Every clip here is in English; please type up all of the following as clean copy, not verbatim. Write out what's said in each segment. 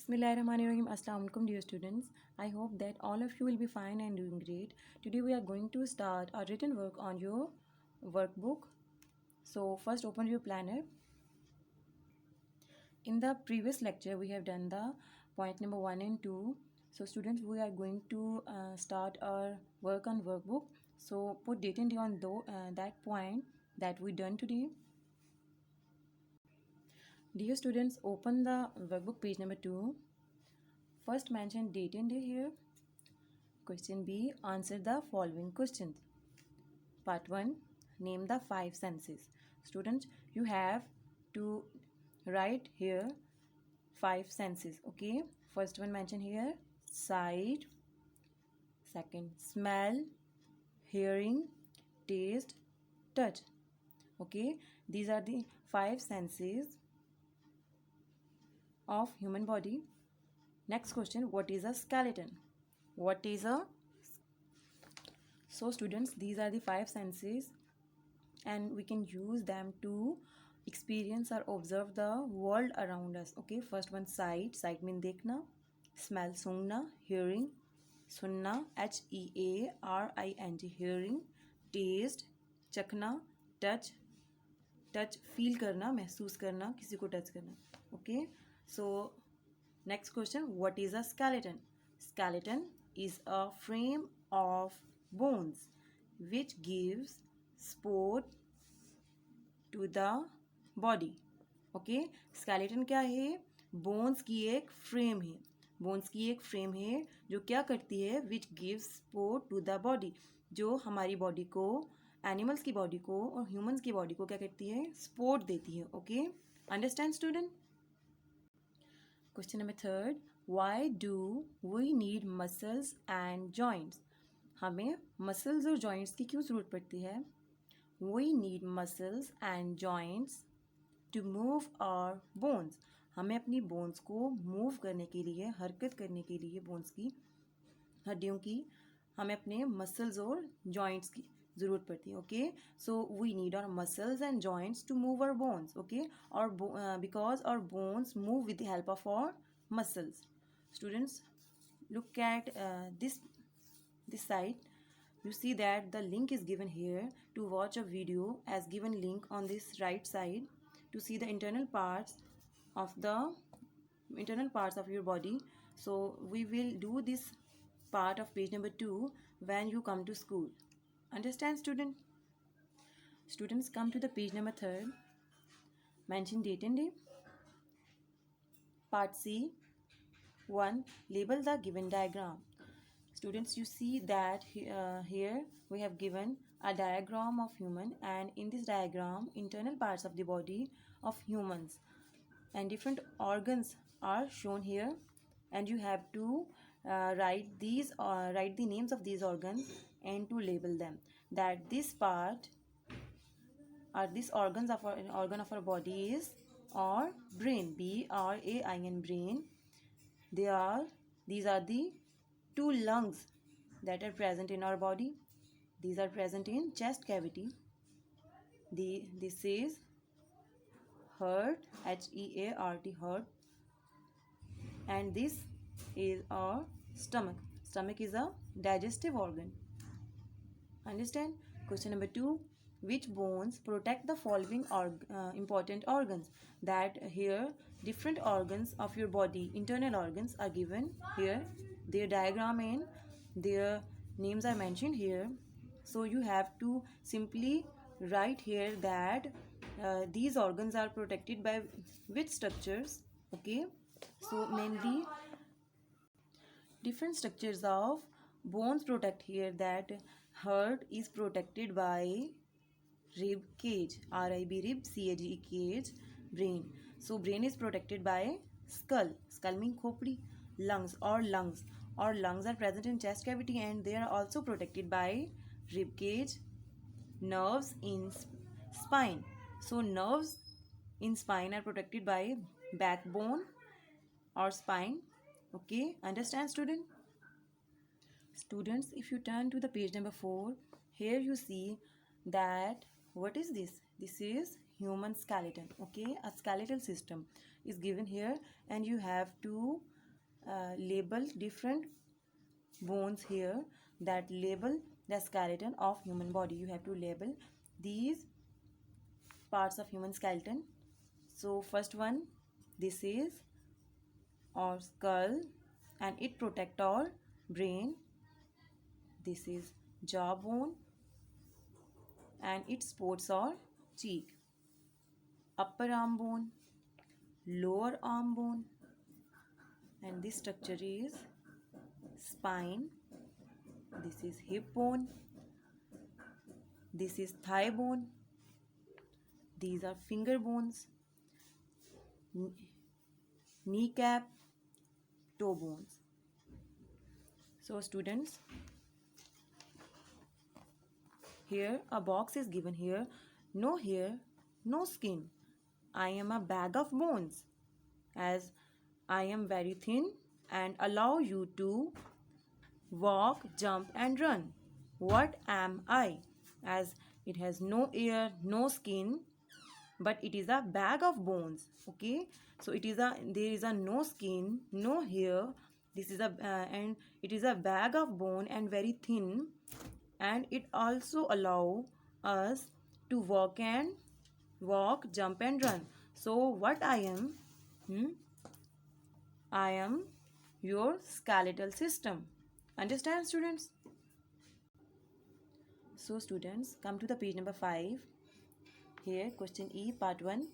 Bismillahirrahmanirrahim. Assalamu alaikum dear students. I hope that all of you will be fine and doing great. Today we are going to start a written work on your workbook. So first open your planner. In the previous lecture we have done the point number 1 and 2. So students, we are going to start our work on workbook. So put date and day on that point that we done today. Dear students, open the workbook page number 2. First mention date and day here. Question B. Answer the following questions. Part 1. Name the 5 senses. Students, you have to write here 5 senses. Okay. First one mentioned here. Sight. Second, smell. Hearing. Taste. Touch. Okay. These are the 5 senses of human body. Next question. What is a skeleton? What is a... So students, these are the 5 senses and we can use them to experience or observe the world around us. Okay, first one, sight. Sight means देखना. Smell, सूंघना. Hearing, सुनना. HEARING, hearing. Taste, चखना. Touch, feel करना, महसूस करना, किसी को touch करना. Okay, so next question, what is a skeleton? Skeleton is a frame of bones which gives support to the body. Okay, skeleton क्या है? bones की एक frame है. bones की एक frame है जो क्या करती है? which gives support to the body, जो हमारी body को, animals की body को और humans की body को क्या करती है? support देती है. Okay, understand student? Question number 3. Why do we need muscles and joints? हमें muscles और joints की क्यों ज़रूरत पड़ती है? We need muscles and joints to move our bones. हमें अपनी bones को move करने के लिए, हरकत करने के लिए, bones की, हड्डियों की, हमें अपने muscles और joints की ज़रूरत पड़ती है. Okay, so we need our muscles and joints to move our bones. Okay, because our bones move with the help of our muscles. Students, look at this side. You see that the link is given here to watch a video, as given link on this right side to see the internal parts of your body. So we will do this part of page number 2 when you come to school. Understand student? Students, come to the page number 3. Mention date and day. Part C. 1. Label the given diagram. Students, you see that here we have given a diagram of human, and in this diagram internal parts of the body of humans and different organs are shown here, and you have to write the names of these organs and to label them, that this part or this organ of our body is or brain, BRAIN, brain. These are the 2 lungs that are present in our body. These are present in chest cavity. This is heart, HEART, heart, and this is our stomach. Stomach is a digestive organ. Understand? Question number 2. Which bones protect the following important organs? That here different organs of your body, internal organs, are given here. Their diagram and their names are mentioned here. So you have to simply write here that these organs are protected by which structures. Okay, so mainly different structures of bones protect here, that heart is protected by rib cage, RIB, rib, CAGE, cage. Brain, so brain is protected by skull means khopdi. Lungs are present in chest cavity and they are also protected by rib cage. Nerves in spine, so nerves in spine are protected by backbone or spine. Okay, understand student? Students, if you turn to the page number 4, here you see that what is this? This is human skeleton. Okay, a skeletal system is given here and you have to label different bones here that label the skeleton of human body. You have to label these parts of human skeleton. So first one, this is our skull and it protect our brain. This is jawbone and it supports our cheek. Upper arm bone, lower arm bone, and this structure is spine. This is hip bone. This is thigh bone. These are finger bones, kneecap, toe bones. So students, here a box is given here. No hair, no skin. I am a bag of bones, as I am very thin and allow you to walk, jump and run. What am I? As it has no ear, no skin, but it is a bag of bones. Okay, so there is a no skin, no hair. This is and it is a bag of bone and very thin, and it also allow us to walk, jump and run. So what I am? I am your skeletal system. Understand, students? So students, come to the page number 5. Here, question E, part 1.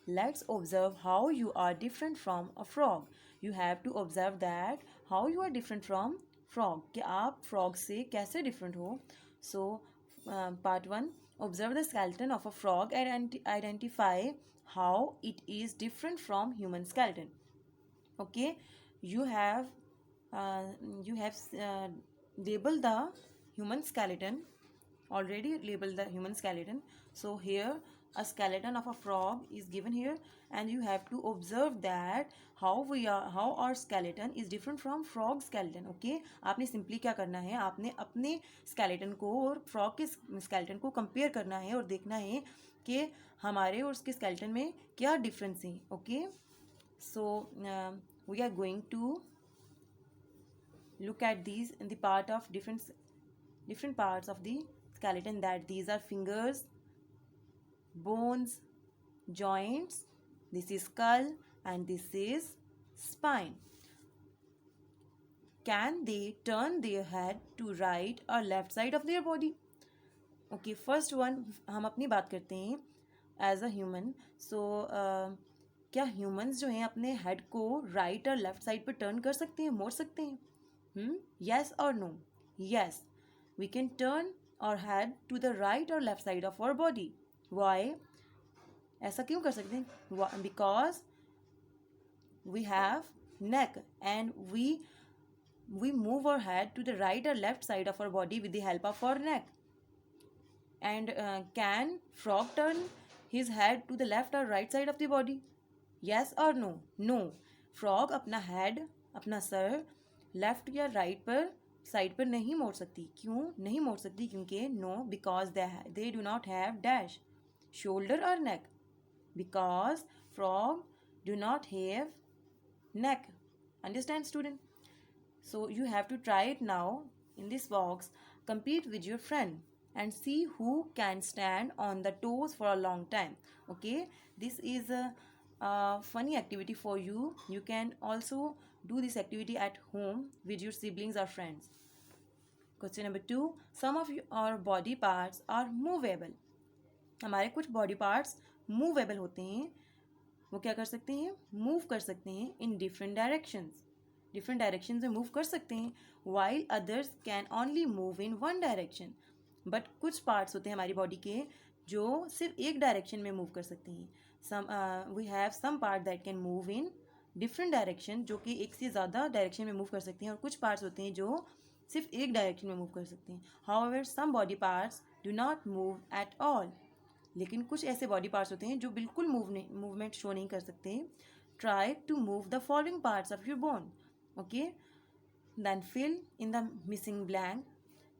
Let's observe how you are different from a frog. You have to observe that how you are different from frog. कि आप frog से कैसे different हो? So, part 1. Observe the skeleton of a frog and identify how it is different from human skeleton. Okay, you have labeled the human skeleton. Already labeled the human skeleton. So here a skeleton of a frog is given here, and you have to observe that how our skeleton is different from frog skeleton. Okay, आपने simply क्या करना है, आपने अपने skeleton को और frog के skeleton को compare करना है और देखना है कि हमारे और उसके skeleton में क्या difference है. Okay, so we are going to look at these in the part of different parts of the skeleton, that these are fingers, bones, joints, this is skull and this is spine. Can they turn their head to right or left side of their body? Okay, first one हम अपनी बात करते हैं as a human. So क्या humans जो हैं अपने head को right और left side पर turn कर सकते हैं, मोड़ सकते हैं? Yes or no? Yes, we can turn our head to the right or left side of our body. Why? ऐसा क्यों कर सकते हैं? Because we have neck and we move our head to the right or left side of our body with the help of our neck. And can frog turn his head to the left or right side of the body? Yes or no? No. Frog अपना head, अपना सर left या right पर side पर नहीं मोड़ सकती. क्यों नहीं मोड़ सकती? क्योंकि no, because they do not have dash shoulder और neck. Because frog do not have neck. Understand, student? So you have to try it now in this box. Compete with your friend and see who can stand on the toes for a long time. Okay, this is a funny activity for you. You can also do this activity at home with your siblings or friends. Question number 2. Some of our body parts are movable. हमारे कुछ body parts movable होते हैं. वो क्या कर सकते हैं? Move कर सकते हैं इन डिफरेंट डायरेक्शंस में मूव कर सकते हैं. While others can only move in one direction. But कुछ पार्ट्स होते हैं हमारी बॉडी के जो सिर्फ एक डायरेक्शन में मूव कर सकते हैं. We have some part that can move in different direction, जो कि एक से ज़्यादा डायरेक्शन में मूव कर सकते हैं. और कुछ पार्ट्स होते हैं जो सिर्फ एक डायरेक्शन में मूव कर सकते हैं. However some body parts do not move at all. लेकिन कुछ ऐसे बॉडी पार्ट्स होते हैं जो बिल्कुल मूवमेंट शो नहीं कर सकते. Try to move the following parts of your bone. Okay, then fill in the missing blank.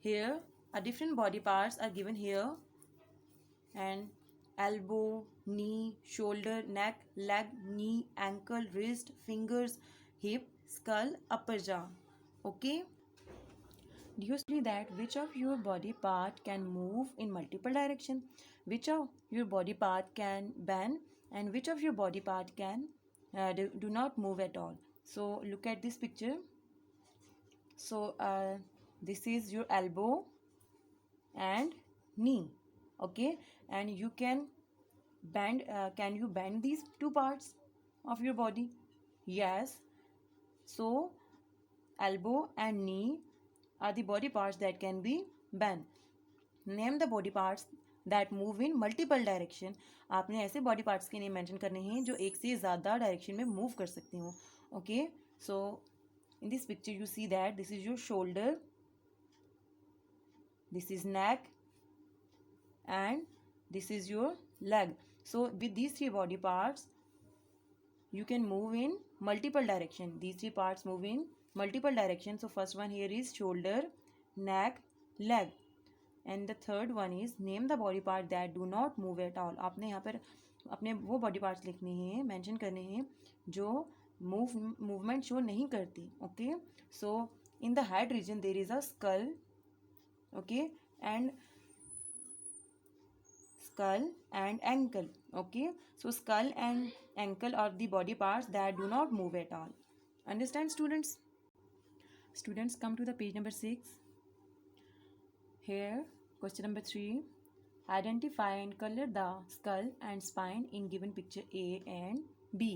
Here a different body parts are given here, and elbow, knee, shoulder, neck, leg, knee, ankle, wrist, fingers, hip, skull, upper jaw. Okay. Do you see that which of your body part can move in multiple direction? Which of your body part can bend and which of your body part can do not move at all? So look at this picture. So this is your elbow and knee. Okay, and you can bend. Can you bend these two parts of your body? Yes. So elbow and knee are the body parts that can be bent. Name the body parts that move in multiple direction. आपने ऐसे body parts के name mention करने हैं जो एक से ज़्यादा direction में मूव कर सकते हो. Okay, so in this picture you see that this is your shoulder, this is neck, and this is your leg. So with these three body parts you can move in multiple direction. These three parts move in multiple direction. So first one here is shoulder, neck, leg, and the third one is name the body part that do not move at all. आपने यहाँ पर अपने वो body parts लिखने हैं, mention करने हैं जो मूवमेंट शो नहीं करती. Okay, so in the head region there is a skull. Okay, and skull and ankle. Okay, so skull and ankle are the body parts that do not move at all. Understand, students? Students, come to the page number 6. Here question number 3, identify and color the skull and spine in given picture A and B.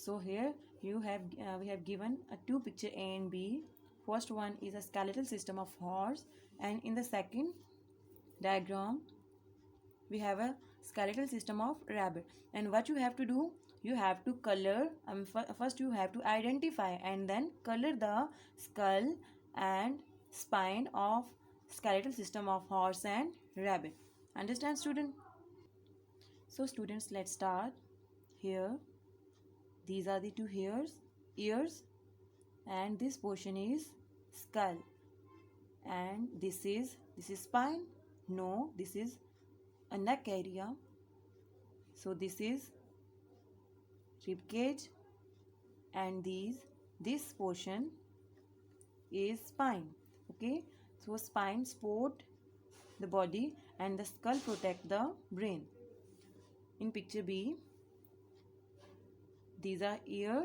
So here you have we have given a two picture A and B. First one is a skeletal system of horse, and in the second diagram we have a skeletal system of rabbit. And what you have to do, you have to color, first you have to identify and then color the skull and spine of skeletal system of horse and rabbit. Understand, student? So students, let's start. Here these are the two ears, and this portion is skull, and this is spine. No, this is a neck area. So this is rib cage, and this portion is spine. Okay, so spine support the body and the skull protect the brain. In picture B, these are ear,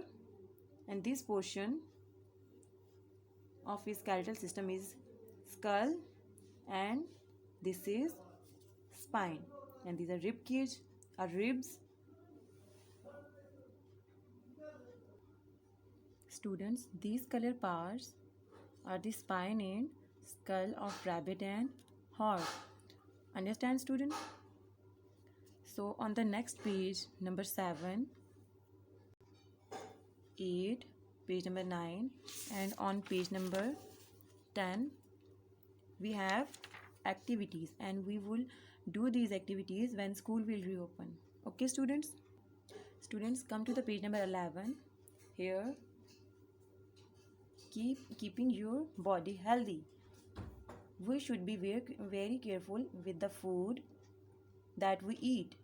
and this portion of his skeletal system is skull, and this is spine, and these are rib cage, are ribs. Students, these color parts are the spine and skull of rabbit and horse. Understand, student? So on the next page, number 7, 8, page number 9, and on page number 10 we have activities, and we will do these activities when school will reopen. Okay, students? Students, come to the page number 11. Here, keeping your body healthy. We should be very careful with the food that we eat,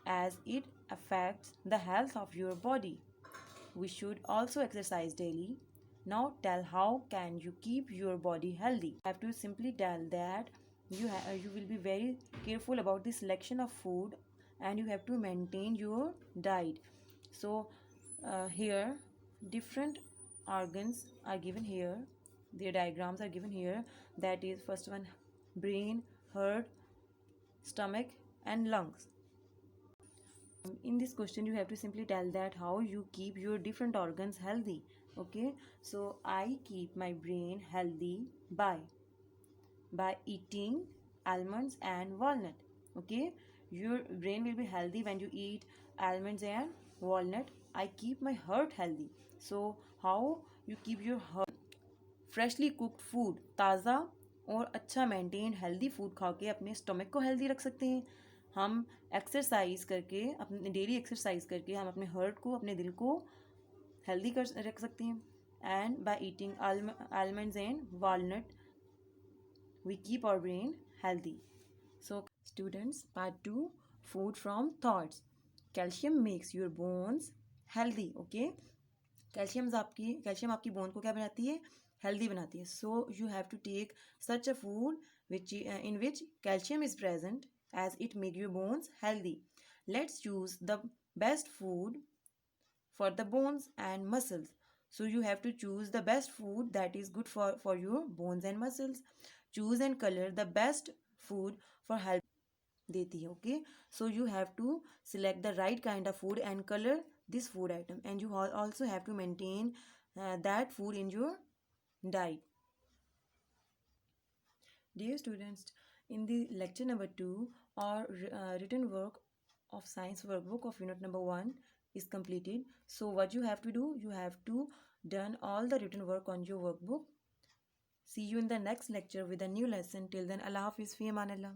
as it affects the health of your body. We should also exercise daily. Now tell how can you keep your body healthy. I have to simply tell that you will be very careful about the selection of food, and you have to maintain your diet. So here different organs are given here, their diagrams are given here. That is, first one, brain, heart, stomach, and lungs. In this question you have to simply tell that how you keep your different organs healthy. Okay, so I keep my brain healthy by eating almonds and walnut. Okay, your brain will be healthy when you eat almonds and walnut. I keep my heart healthy. So how you keep your heart? Freshly cooked food, ताज़ा और अच्छा maintain healthy food खा के अपने stomach को healthy रख सकते हैं. हम एक्सरसाइज करके, अपने डेली एक्सरसाइज करके हम अपने हार्ट को, अपने दिल को हेल्दी कर रख सकते हैं. And by eating almonds and walnut we keep our brain healthy. So students, part 2, food from thoughts. Calcium makes your bones healthy. Okay, calcium आपकी बोन को क्या बनाती है, हेल्दी बनाती है. So you have to take such a food which in which calcium is present as it make your bones healthy. Let's choose the best food for the bones and muscles. So you have to choose the best food that is good for your bones and muscles. Choose and color the best food for health देती है. Okay, so you have to select the right kind of food and color this food item, and you also have to maintain that food in your diet. Dear students, in the lecture number 2, our written work of science workbook of unit number 1 is completed. So what you have to do, you have to done all the written work on your workbook. See you in the next lecture with a new lesson. Till then, Allah Hafiz, fi amanillah.